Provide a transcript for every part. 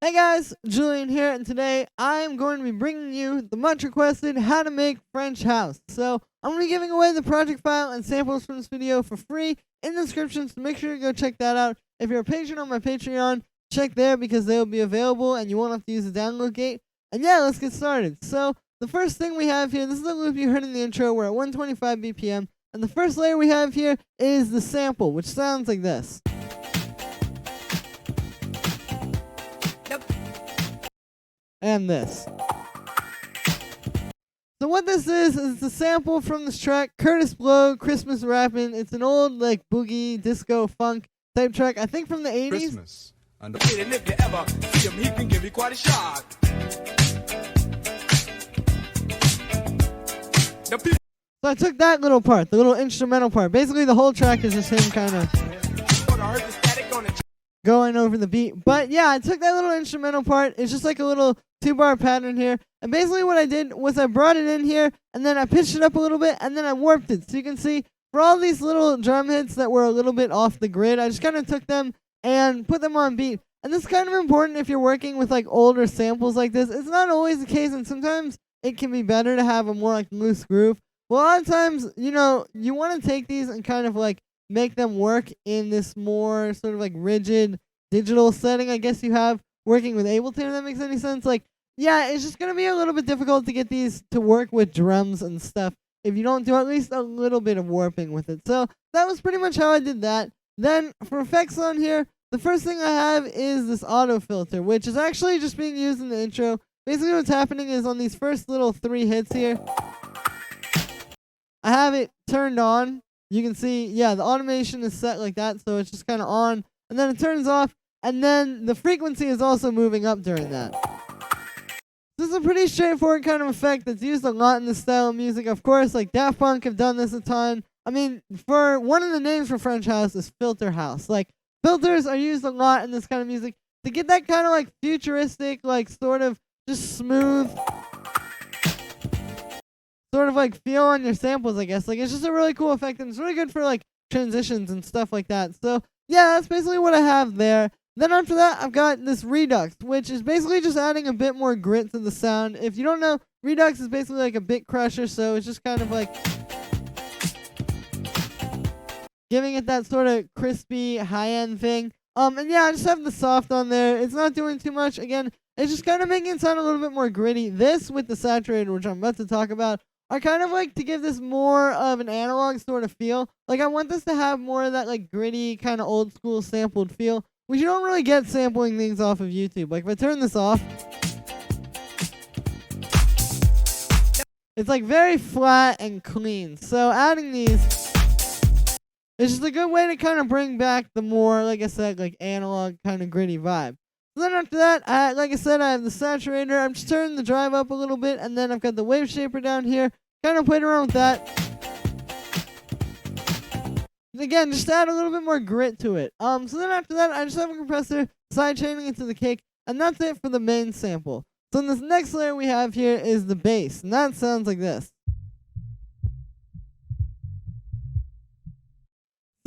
Hey guys, Julian here, and today I am going to be bringing you the much requested how to make French house. So I'm going to be giving away the project file and samples from this video for free in the description, so make sure to go check that out. If you're a patron on my Patreon, check there because they will be available and you won't have to use the download gate. And yeah, let's get started. So the first thing we have here, this is the loop you heard in the intro, we're at 125 BPM, and the first layer we have here is the sample, which sounds like this. And this. So what this is the sample from this track, Curtis Blow, Christmas Rappin'. It's an old like boogie, disco, funk type track, I think from the 80s. Christmas. And if you ever see him, he can give you quite a shot. So I took that little part, the little instrumental part. Basically the whole track is just him kind of going over the beat. But yeah, I took that little instrumental part. It's just like a little 2-bar pattern here. And basically what I did was I brought it in here, and then I pitched it up a little bit, and then I warped it. So you can see, for all these little drum hits that were a little bit off the grid, I just kind of took them and put them on beat. And this is kind of important if you're working with like older samples like this. It's not always the case, and sometimes it can be better to have a more like loose groove. Well, a lot of times, you know, you want to take these and kind of like make them work in this more sort of like rigid digital setting, I guess you have working with Ableton, if that makes any sense. Like, yeah, it's just going to be a little bit difficult to get these to work with drums and stuff if you don't do at least a little bit of warping with it. So that was pretty much how I did that. Then for effects on here, the first thing I have is this auto filter, which is actually just being used in the intro. Basically what's happening is on these first little 3 hits here, I have it turned on. You can see, yeah, the automation is set like that, so it's just kind of on, and then it turns off, and then the frequency is also moving up during that. This is a pretty straightforward kind of effect that's used a lot in this style of music. Of course, like Daft Punk have done this a ton. I mean, for one of the names for French house is filter house. Like, filters are used a lot in this kind of music to get that kind of like futuristic, like sort of just smooth sort of like feel on your samples, I guess. Like, it's just a really cool effect, and it's really good for like transitions and stuff like that. So yeah, that's basically what I have there. Then after that, I've got this Redux, which is basically just adding a bit more grit to the sound. If you don't know, Redux is basically like a bit crusher, so it's just kind of like giving it that sort of crispy high-end thing. And yeah, I just have the soft on there. It's not doing too much. Again, it's just kind of making it sound a little bit more gritty. This with the saturated, which I'm about to talk about, I kind of like to give this more of an analog sort of feel. Like, I want this to have more of that like gritty kind of old school sampled feel, which you don't really get sampling things off of YouTube. Like, if I turn this off, it's like very flat and clean. So adding these is just a good way to kind of bring back the more, like I said, like analog kind of gritty vibe. So then after that, like I said, I have the saturator. I'm just turning the drive up a little bit, and then I've got the wave shaper down here. Kind of played around with that. And again, just add a little bit more grit to it. So then after that, I just have a compressor, side chaining it to the kick, and that's it for the main sample. So in this next layer we have here is the bass, and that sounds like this.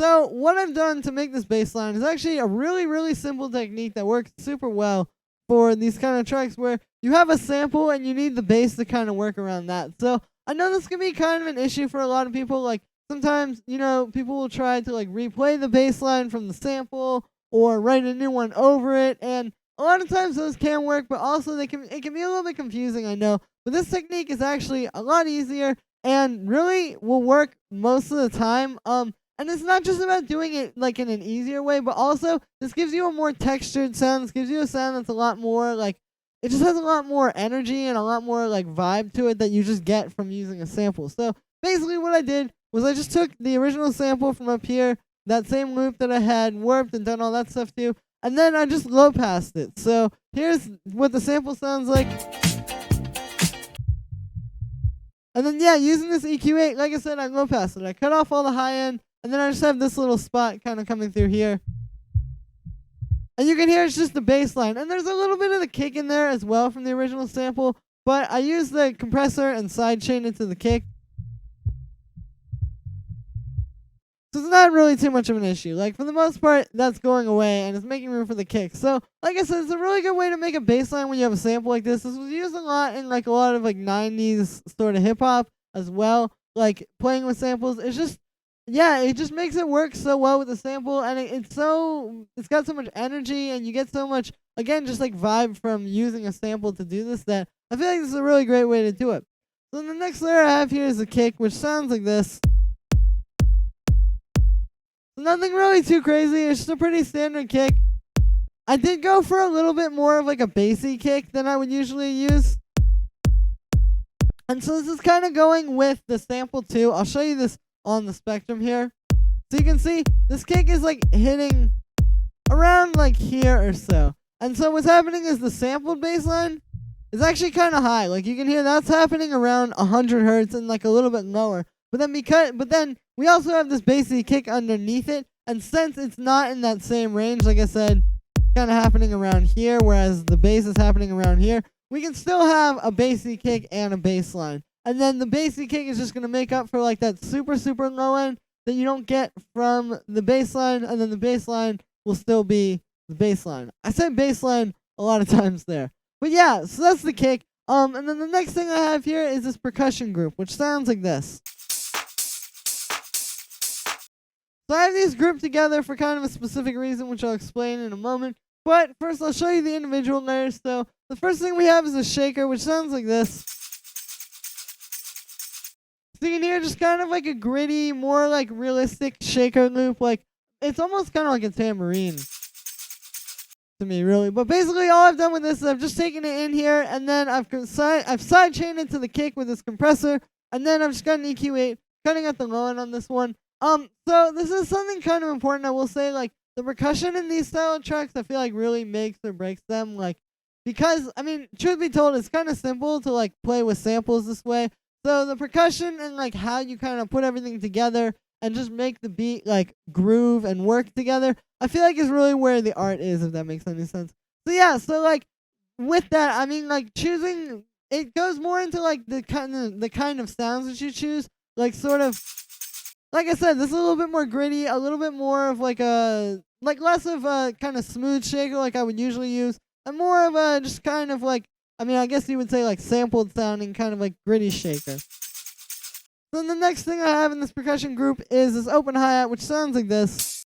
So what I've done to make this bass line is actually a really, really simple technique that works super well for these kind of tracks where you have a sample and you need the bass to kind of work around that. So I know this can be kind of an issue for a lot of people. Like, sometimes, you know, people will try to like replay the bass line from the sample or write a new one over it, and a lot of times those can work, but also it can be a little bit confusing, I know. But this technique is actually a lot easier and really will work most of the time. And it's not just about doing it like in an easier way, but also this gives you a more textured sound. This gives you a sound that's a lot more like, it just has a lot more energy and a lot more like vibe to it that you just get from using a sample. So basically what I did was I just took the original sample from up here, that same loop that I had warped and done all that stuff too, and then I just low passed it. So here's what the sample sounds like. And then yeah, using this EQ8, like I said, I low passed it. I cut off all the high end, and then I just have this little spot kind of coming through here. And you can hear it's just the bass line. And there's a little bit of the kick in there as well from the original sample, but I use the compressor and sidechain it to the kick. So it's not really too much of an issue. Like, for the most part, that's going away, and it's making room for the kick. So, like I said, it's a really good way to make a bass line when you have a sample like this. This was used a lot in, like, a lot of, like, 90s sort of hip-hop as well. Like, playing with samples. It's just, yeah, it just makes it work so well with the sample, and it's got so much energy, and you get so much, again, just, like, vibe from using a sample to do this, that I feel like this is a really great way to do it. So the next layer I have here is the kick, which sounds like this. Nothing really too crazy. It's just a pretty standard kick. I did go for a little bit more of like a bassy kick than I would usually use. And so this is kind of going with the sample too. I'll show you this on the spectrum here. So you can see this kick is like hitting around like here or so. And so what's happening is the sampled bass line is actually kind of high. Like you can hear that's happening around 100 hertz and like a little bit lower. But then we also have this bassy kick underneath it, and since it's not in that same range, like I said, it's kind of happening around here, whereas the bass is happening around here, we can still have a bassy kick and a bass line. And then the bassy kick is just going to make up for like that super, super low end that you don't get from the bass line, and then the bass line will still be the bass line. I say bass line a lot of times there. But yeah, so that's the kick. And then the next thing I have here is this percussion group, which sounds like this. So I have these grouped together for kind of a specific reason, which I'll explain in a moment. But first, I'll show you the individual layers. So the first thing we have is a shaker, which sounds like this. So you can hear just kind of like a gritty, more like realistic shaker loop. Like it's almost kind of like a tambourine to me, really. But basically, all I've done with this is I've just taken it in here, and then I've sidechained it to the kick with this compressor, and then I've just got an EQ8, cutting out the low end on this one. So this is something kind of important. I will say, like, the percussion in these style of tracks, I feel like really makes or breaks them. Like, because, I mean, truth be told, it's kind of simple to, like, play with samples this way. So the percussion and, like, how you kind of put everything together and just make the beat, like, groove and work together, I feel like is really where the art is, if that makes any sense. So, yeah, so, like, with that, I mean, like, choosing, it goes more into, like, the kind of sounds that you choose. Like, sort of, like I said, this is a little bit more gritty, a little bit more of like less of a kind of smooth shaker like I would usually use, and more of a just kind of like, I mean, I guess you would say like sampled sounding kind of like gritty shaker. Then the next thing I have in this percussion group is this open hi-hat, which sounds like this.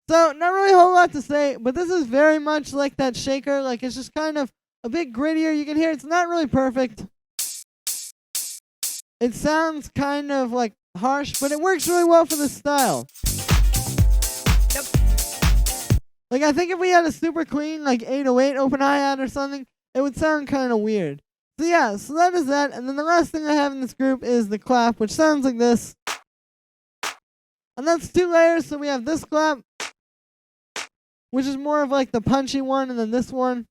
So, not really a whole lot to say, but this is very much like that shaker, like it's just kind of a bit grittier. You can hear it's not really perfect. It sounds kind of like harsh, but it works really well for the style. Like I think if we had a super clean like 808 open hi-hat or something, it would sound kind of weird. So yeah, so that is that. And then the last thing I have in this group is the clap, which sounds like this. And that's 2 layers. So we have this clap, which is more of like the punchy one, and then this one,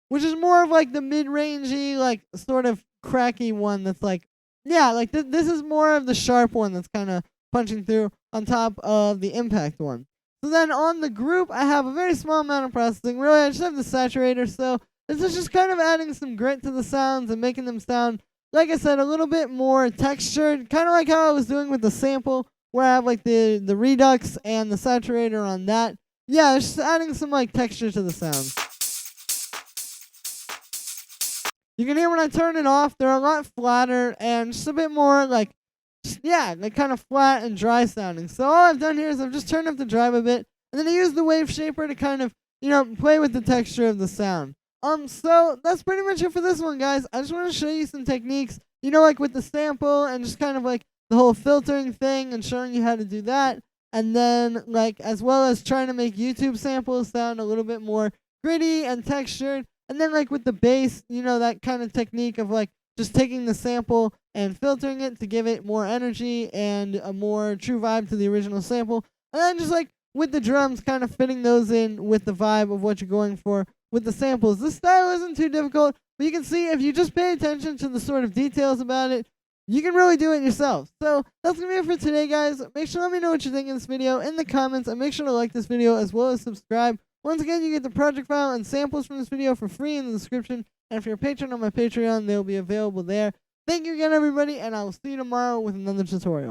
which is more of like the mid-rangey, like sort of cracky one that's like, yeah, like this is more of the sharp one that's kind of punching through on top of the impact one. So then on the group, I have a very small amount of processing. Really, I just have the saturator, so this is just kind of adding some grit to the sounds and making them sound, like I said, a little bit more textured, kind of like how I was doing with the sample, where I have like the redux and the saturator on that. Yeah, it's just adding some like texture to the sounds. You can hear when I turn it off, they're a lot flatter and just a bit more like, yeah, like kind of flat and dry sounding. So all I've done here is I've just turned up the drive a bit, and then I use the wave shaper to kind of, play with the texture of the sound. So that's pretty much it for this one, guys. I just want to show you some techniques, like with the sample and just kind of like the whole filtering thing and showing you how to do that. And then like as well as trying to make YouTube samples sound a little bit more gritty and textured. And then like with the bass, that kind of technique of like just taking the sample and filtering it to give it more energy and a more true vibe to the original sample. And then just like with the drums, kind of fitting those in with the vibe of what you're going for with the samples. This style isn't too difficult, but you can see if you just pay attention to the sort of details about it, you can really do it yourself. So that's going to be it for today, guys. Make sure to let me know what you think of this video in the comments, and make sure to like this video as well as subscribe. Once again, you get the project file and samples from this video for free in the description, and if you're a patron on my Patreon, they'll be available there. Thank you again, everybody, and I will see you tomorrow with another tutorial.